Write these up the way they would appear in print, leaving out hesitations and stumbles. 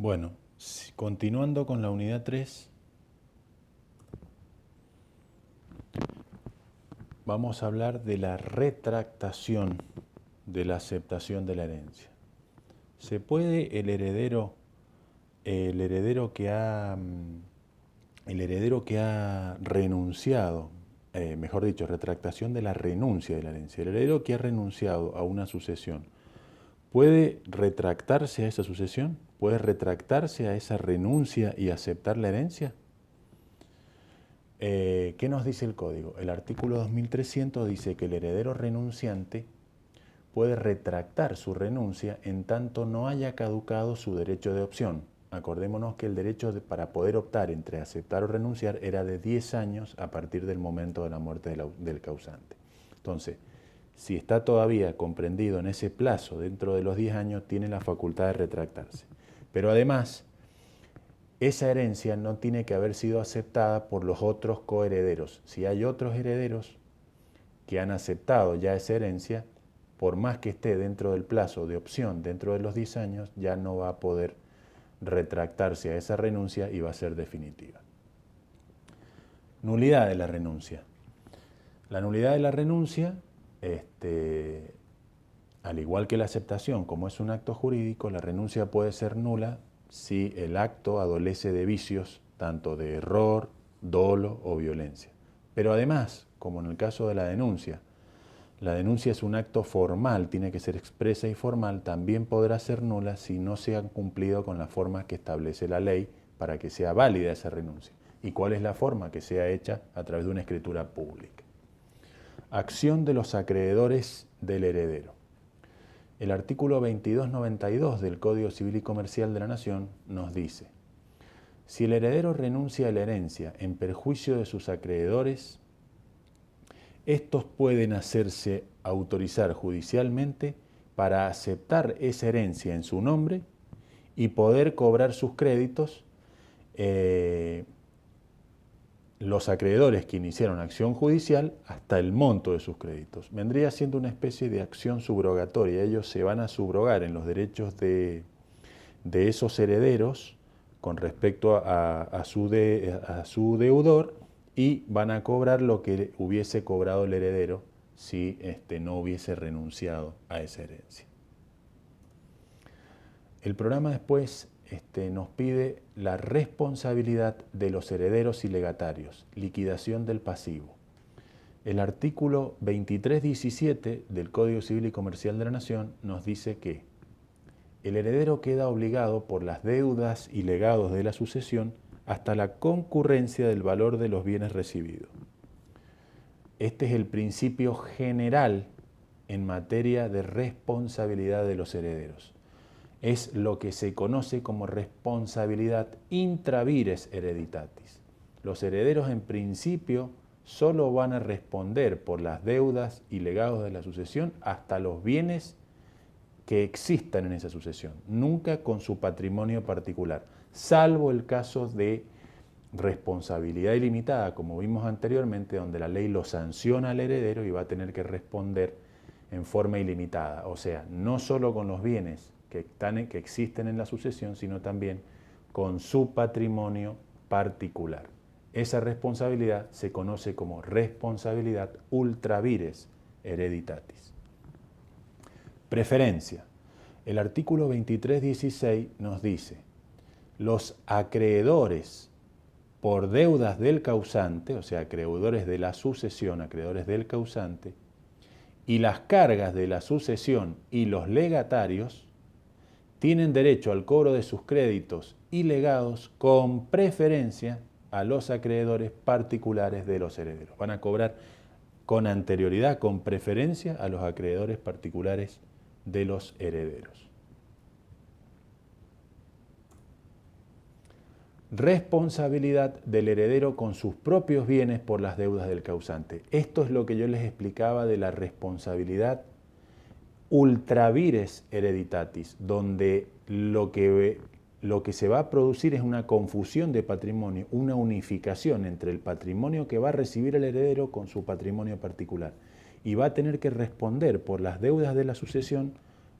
Bueno, continuando con la unidad 3, vamos a hablar de la retractación de la aceptación de la herencia. ¿Se puede el heredero que ha renunciado, mejor dicho, retractación de la renuncia de la herencia, el heredero que ha renunciado a una sucesión, ¿puede retractarse a esa sucesión? ¿Puede retractarse a esa renuncia y aceptar la herencia? ¿Qué nos dice el código? El artículo 2300 dice que el heredero renunciante puede retractar su renuncia en tanto no haya caducado su derecho de opción. Acordémonos que el derecho para poder optar entre aceptar o renunciar era de 10 años a partir del momento de la muerte del causante. Entonces, si está todavía comprendido en ese plazo dentro de los 10 años, tiene la facultad de retractarse. Pero además, esa herencia no tiene que haber sido aceptada por los otros coherederos. Si hay otros herederos que han aceptado ya esa herencia, por más que esté dentro del plazo de opción dentro de los 10 años, ya no va a poder retractarse a esa renuncia y va a ser definitiva. Nulidad de la renuncia. La nulidad de la renuncia, al igual que la aceptación, como es un acto jurídico, la renuncia puede ser nula si el acto adolece de vicios, tanto de error, dolo o violencia. Pero además, como en el caso de la denuncia es un acto formal, tiene que ser expresa y formal, también podrá ser nula si no se han cumplido con las formas que establece la ley para que sea válida esa renuncia. ¿Y cuál es la forma? Que sea hecha a través de una escritura pública. Acción de los acreedores del heredero. El artículo 2292 del Código Civil y Comercial de la Nación nos dice: si el heredero renuncia a la herencia en perjuicio de sus acreedores, estos pueden hacerse autorizar judicialmente para aceptar esa herencia en su nombre y poder cobrar sus créditos los acreedores que iniciaron acción judicial hasta el monto de sus créditos. Vendría siendo una especie de acción subrogatoria. Ellos se van a subrogar en los derechos de esos herederos con respecto a su deudor y van a cobrar lo que hubiese cobrado el heredero si no hubiese renunciado a esa herencia. El programa después nos pide la responsabilidad de los herederos y legatarios, liquidación del pasivo. El artículo 2317 del Código Civil y Comercial de la Nación nos dice que el heredero queda obligado por las deudas y legados de la sucesión hasta la concurrencia del valor de los bienes recibidos. Este es el principio general en materia de responsabilidad de los herederos. Es lo que se conoce como responsabilidad intra vires hereditatis. Los herederos en principio solo van a responder por las deudas y legados de la sucesión hasta los bienes que existan en esa sucesión, nunca con su patrimonio particular, salvo el caso de responsabilidad ilimitada, como vimos anteriormente, donde la ley lo sanciona al heredero y va a tener que responder en forma ilimitada, o sea, no solo con los bienes que existen en la sucesión, sino también con su patrimonio particular. Esa responsabilidad se conoce como responsabilidad ultra vires hereditatis. Preferencia. El artículo 2316 nos dice: los acreedores por deudas del causante, o sea, acreedores de la sucesión, acreedores del causante, y las cargas de la sucesión y los legatarios, tienen derecho al cobro de sus créditos y legados con preferencia a los acreedores particulares de los herederos. Van a cobrar con anterioridad, con preferencia a los acreedores particulares de los herederos. Responsabilidad del heredero con sus propios bienes por las deudas del causante. Esto es lo que yo les explicaba de la responsabilidad ultra vires hereditatis, donde lo que se va a producir es una confusión de patrimonio, una unificación entre el patrimonio que va a recibir el heredero con su patrimonio particular. Y va a tener que responder por las deudas de la sucesión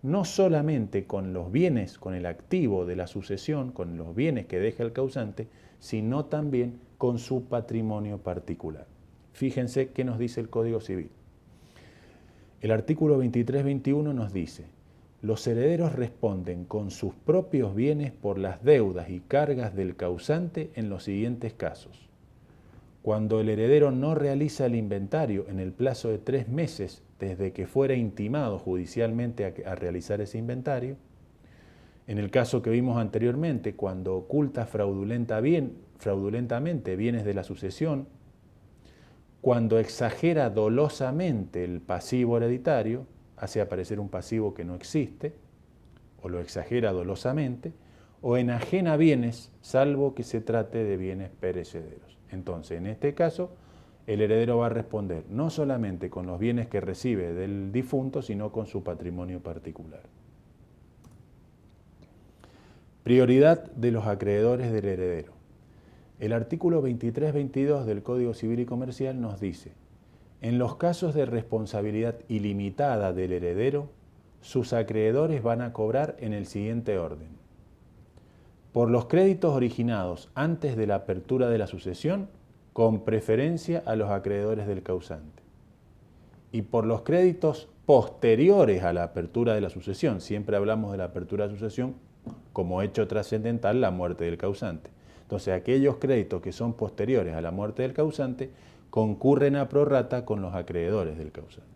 no solamente con los bienes, con el activo de la sucesión, con los bienes que deja el causante, sino también con su patrimonio particular. Fíjense qué nos dice el Código Civil. El artículo 23-21 nos dice: los herederos responden con sus propios bienes por las deudas y cargas del causante en los siguientes casos. Cuando el heredero no realiza el inventario en el plazo de 3 meses desde que fuera intimado judicialmente a realizar ese inventario, en el caso que vimos anteriormente, cuando oculta fraudulentamente bienes de la sucesión, cuando exagera dolosamente el pasivo hereditario, hace aparecer un pasivo que no existe, o lo exagera dolosamente, o enajena bienes, salvo que se trate de bienes perecederos. Entonces, en este caso, el heredero va a responder no solamente con los bienes que recibe del difunto, sino con su patrimonio particular. Prioridad de los acreedores del heredero. El artículo 23-22 del Código Civil y Comercial nos dice: en los casos de responsabilidad ilimitada del heredero, sus acreedores van a cobrar en el siguiente orden: por los créditos originados antes de la apertura de la sucesión, con preferencia a los acreedores del causante; y por los créditos posteriores a la apertura de la sucesión, siempre hablamos de la apertura de la sucesión como hecho trascendental, la muerte del causante. Entonces, aquellos créditos que son posteriores a la muerte del causante concurren a prorrata con los acreedores del causante.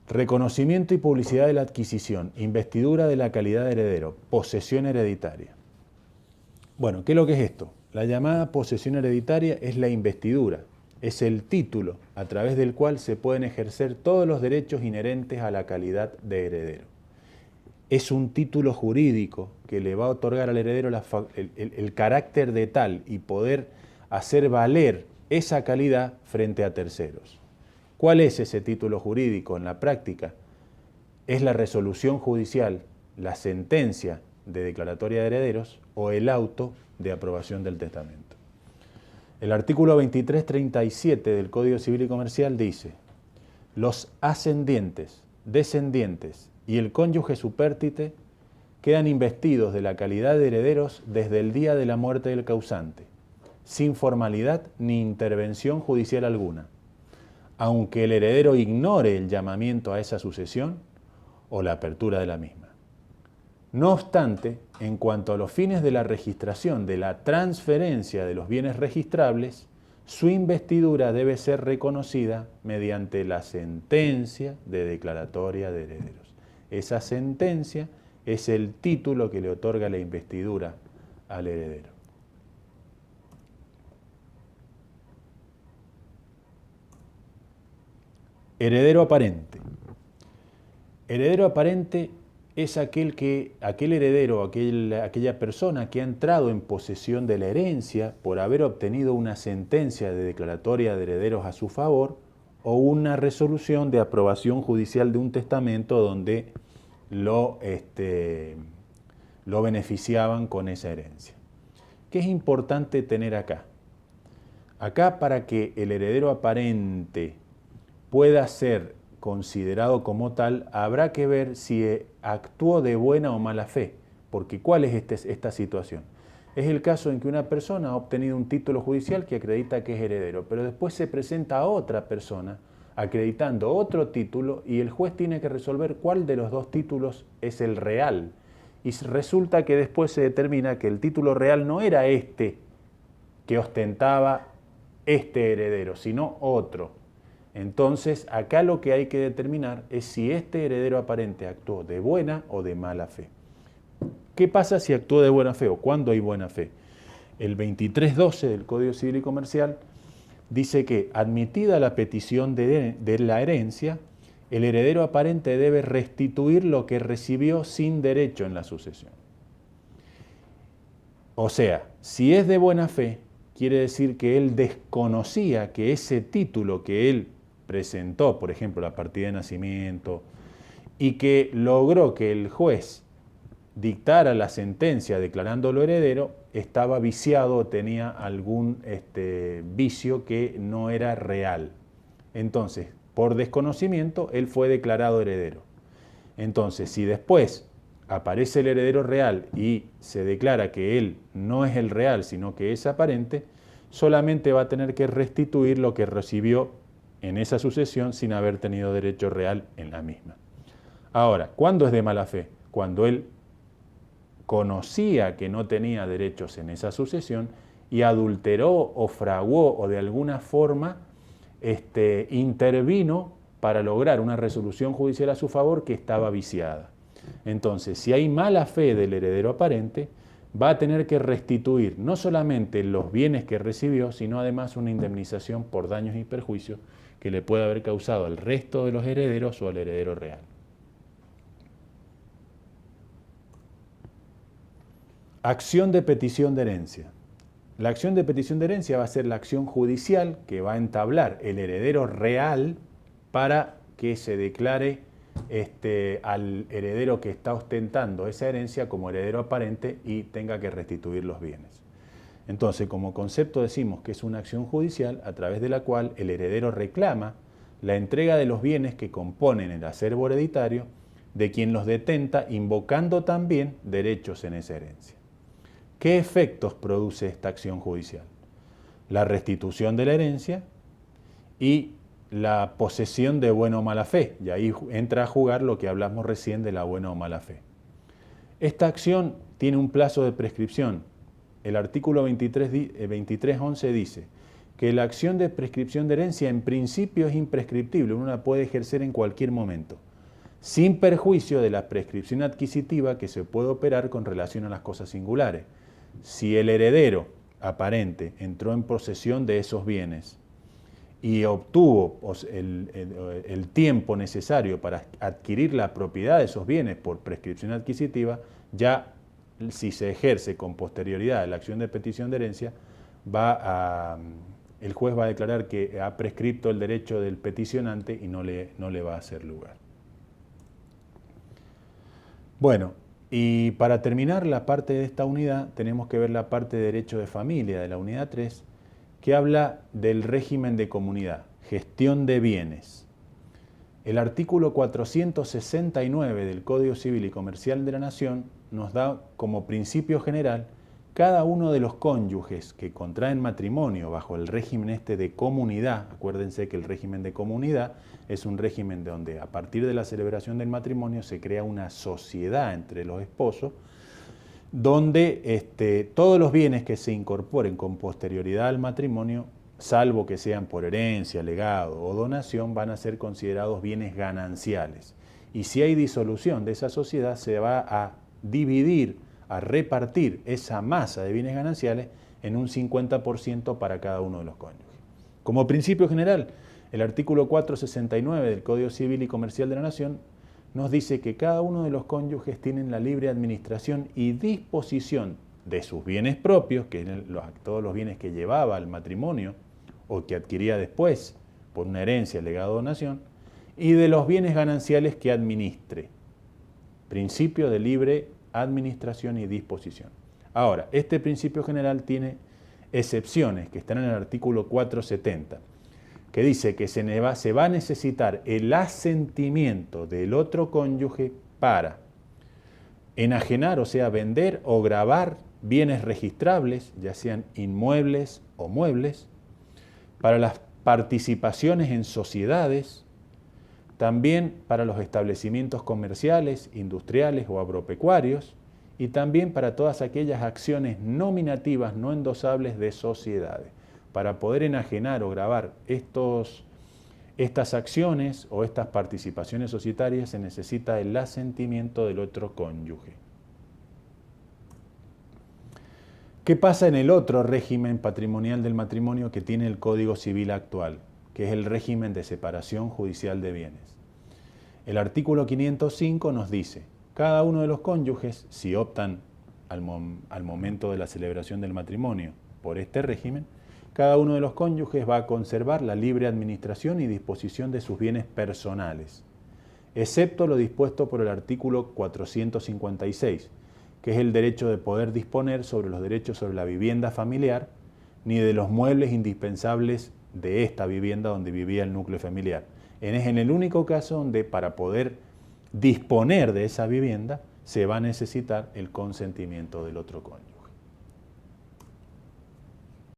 Reconocimiento y publicidad de la adquisición, investidura de la calidad de heredero, posesión hereditaria. Bueno, ¿qué es lo que es esto? La llamada posesión hereditaria es la investidura, es el título a través del cual se pueden ejercer todos los derechos inherentes a la calidad de heredero. Es un título jurídico que le va a otorgar al heredero el carácter de tal y poder hacer valer esa calidad frente a terceros. ¿Cuál es ese título jurídico en la práctica? Es la resolución judicial, la sentencia de declaratoria de herederos o el auto de aprobación del testamento. El artículo 23-37 del Código Civil y Comercial dice: los ascendientes, descendientes y el cónyuge supérstite quedan investidos de la calidad de herederos desde el día de la muerte del causante, sin formalidad ni intervención judicial alguna, aunque el heredero ignore el llamamiento a esa sucesión o la apertura de la misma. No obstante, en cuanto a los fines de la registración de la transferencia de los bienes registrables, su investidura debe ser reconocida mediante la sentencia de declaratoria de herederos. Esa sentencia es el título que le otorga la investidura al heredero. Heredero aparente. Heredero aparente es aquel heredero, aquella persona que ha entrado en posesión de la herencia por haber obtenido una sentencia de declaratoria de herederos a su favor o una resolución de aprobación judicial de un testamento donde lo beneficiaban con esa herencia. ¿Qué es importante tener acá? Acá, para que el heredero aparente pueda ser considerado como tal, habrá que ver si actuó de buena o mala fe. Porque ¿cuál es esta situación? Es el caso en que una persona ha obtenido un título judicial que acredita que es heredero, pero después se presenta a otra persona acreditando otro título y el juez tiene que resolver cuál de los dos títulos es el real. Y resulta que después se determina que el título real no era este que ostentaba este heredero, sino otro. Entonces, acá lo que hay que determinar es si este heredero aparente actuó de buena o de mala fe. ¿Qué pasa si actuó de buena fe o cuándo hay buena fe? El 23-12 del Código Civil y Comercial dice que, admitida la petición de la herencia, el heredero aparente debe restituir lo que recibió sin derecho en la sucesión. O sea, si es de buena fe, quiere decir que él desconocía que ese título que él presentó, por ejemplo, la partida de nacimiento, y que logró que el juez dictara la sentencia declarándolo heredero, estaba viciado o tenía algún vicio que no era real. Entonces, por desconocimiento, él fue declarado heredero. Entonces, si después aparece el heredero real y se declara que él no es el real, sino que es aparente, solamente va a tener que restituir lo que recibió en esa sucesión sin haber tenido derecho real en la misma. Ahora, ¿cuándo es de mala fe? Cuando él conocía que no tenía derechos en esa sucesión y adulteró o fraguó o de alguna forma intervino para lograr una resolución judicial a su favor que estaba viciada. Entonces, si hay mala fe del heredero aparente, va a tener que restituir no solamente los bienes que recibió, sino además una indemnización por daños y perjuicios que le puede haber causado al resto de los herederos o al heredero real. Acción de petición de herencia. La acción de petición de herencia va a ser la acción judicial que va a entablar el heredero real para que se declare al heredero que está ostentando esa herencia como heredero aparente y tenga que restituir los bienes. Entonces, como concepto decimos que es una acción judicial a través de la cual el heredero reclama la entrega de los bienes que componen el acervo hereditario de quien los detenta, invocando también derechos en esa herencia. ¿Qué efectos produce esta acción judicial? La restitución de la herencia y la posesión de buena o mala fe, y ahí entra a jugar lo que hablamos recién de la buena o mala fe. Esta acción tiene un plazo de prescripción. El artículo 23.11 dice que la acción de prescripción de herencia en principio es imprescriptible, uno la puede ejercer en cualquier momento, sin perjuicio de la prescripción adquisitiva que se puede operar con relación a las cosas singulares. Si el heredero aparente entró en posesión de esos bienes y obtuvo el tiempo necesario para adquirir la propiedad de esos bienes por prescripción adquisitiva, ya si se ejerce con posterioridad la acción de petición de herencia, el juez va a declarar que ha prescripto el derecho del peticionante y no le va a hacer lugar. Bueno, y para terminar la parte de esta unidad, tenemos que ver la parte de derecho de familia de la unidad 3, que habla del régimen de comunidad, gestión de bienes. El artículo 469 del Código Civil y Comercial de la Nación nos da como principio general cada uno de los cónyuges que contraen matrimonio bajo el régimen de comunidad. Acuérdense que el régimen de comunidad es un régimen donde a partir de la celebración del matrimonio se crea una sociedad entre los esposos, donde todos los bienes que se incorporen con posterioridad al matrimonio, salvo que sean por herencia, legado o donación, van a ser considerados bienes gananciales. Y si hay disolución de esa sociedad, se va a dividir, a repartir esa masa de bienes gananciales en un 50% para cada uno de los cónyuges. Como principio general, el artículo 469 del Código Civil y Comercial de la Nación nos dice que cada uno de los cónyuges tienen la libre administración y disposición de sus bienes propios, que eran todos los bienes que llevaba al matrimonio o que adquiría después por una herencia, legado o donación, y de los bienes gananciales que administre. Principio de libre administración y disposición. Ahora, este principio general tiene excepciones que están en el artículo 470, que dice que se va a necesitar el asentimiento del otro cónyuge para enajenar, o sea, vender o gravar bienes registrables, ya sean inmuebles o muebles, para las participaciones en sociedades, también para los establecimientos comerciales, industriales o agropecuarios, y también para todas aquellas acciones nominativas no endosables de sociedades. Para poder enajenar o gravar estas acciones o estas participaciones societarias se necesita el asentimiento del otro cónyuge. ¿Qué pasa en el otro régimen patrimonial del matrimonio que tiene el Código Civil actual, que es el régimen de separación judicial de bienes? El artículo 505 nos dice, cada uno de los cónyuges, si optan al momento de la celebración del matrimonio por este régimen, cada uno de los cónyuges va a conservar la libre administración y disposición de sus bienes personales, excepto lo dispuesto por el artículo 456, que es el derecho de poder disponer sobre los derechos sobre la vivienda familiar, ni de los muebles indispensables de esta vivienda donde vivía el núcleo familiar. Es en el único caso donde para poder disponer de esa vivienda se va a necesitar el consentimiento del otro cónyuge.